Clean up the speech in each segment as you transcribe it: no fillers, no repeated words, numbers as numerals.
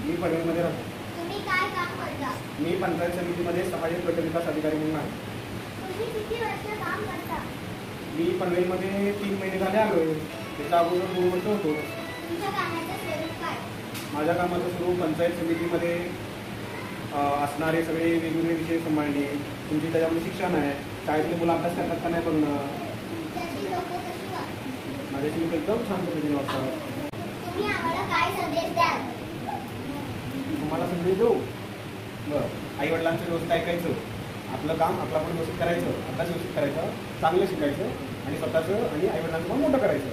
मी पनवेलमध्ये राहतो. तुम्ही काय काम करता? मी पंचायत समितीमध्ये सामाजिक गट विकास अधिकारी म्हणून आहे. तुम्ही किती वर्ष काम करता? मी पनवेलमध्ये 3 महिने झाले आलो आहे. त्याच्या अगोदर 2 वर्ष होतो. तुमच्या कामाचं स्वरूप काय? माझ्या कामाचं स्वरूप पंचायत समितीमध्ये असणारे सगळे वेगवेगळे विषय सांभाळणे, तुमची त्याच्यामध्ये शिक्षण आहे, शाळेतले मुलं अभ्यास करतात का नाही बघणं. तुमच्याशी लोक कशी वागतात? माझ्याशी लोक एकदम छान पद्धतीने वागतात. तुम्ही आम्हाला काय संदेश द्याल? तुम्हाला संदेश देऊ. बरं, आईवडिलांचं व्यवस्थित ऐकायचं, आपलं काम आपलं पण व्यवस्थित करायचं, अभ्यास व्यवस्थित करायचा, चांगलं शिकायचं आणि स्वतःचं आणि आईवडिलांचं पण मोठं करायचं.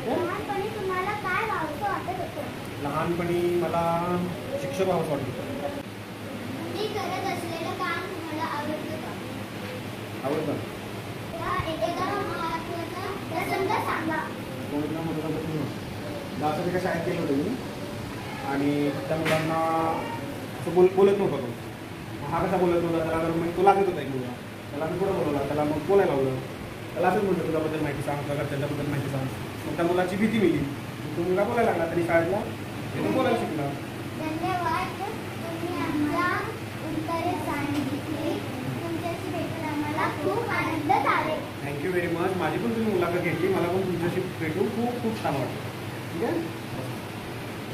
लहानपणी तुम्हाला काय व्हावंसं वाटत होतं? लहानपणी मला शिक्षक व्हावंसं वाटत होतं. तुम्ही करत असलेलं काम तुम्हाला आवडतं का? आवडतं. एखादा महत्त्वाचा प्रसंग सांगा. कोणत्या मोठा असं एका शाळेत केलं होतं मी आणि त्या मुलांना असं बोलत नव्हता तो. हा कसा बोलत नव्हता, त्याला तर मग तो लागत होता एक मुलगा. त्याला मी पुढं बोलवला, त्याला मग बोलायला लावलं. त्याला असंच म्हणतो तुझ्याबद्दल माहिती सांग, तुझ्या घरच्यांच्याबद्दल माहिती सांग. मग त्या मुलाची भीती मिली, तो मुलगा बोलायला लागला. तरी शाळेतला ते बोलायला शिकला. धन्यवाद. तुम्ही आमच्या उत्तरे सांगितली. तुमच्याशी भेटून आम्हाला खूप आनंद झाले. Thank you very much. माझी पण तुम्ही मुलाखत घेतली, मला पण तुमच्याशी भेटून खूप खूप छान वाटलं. ठीक आहे.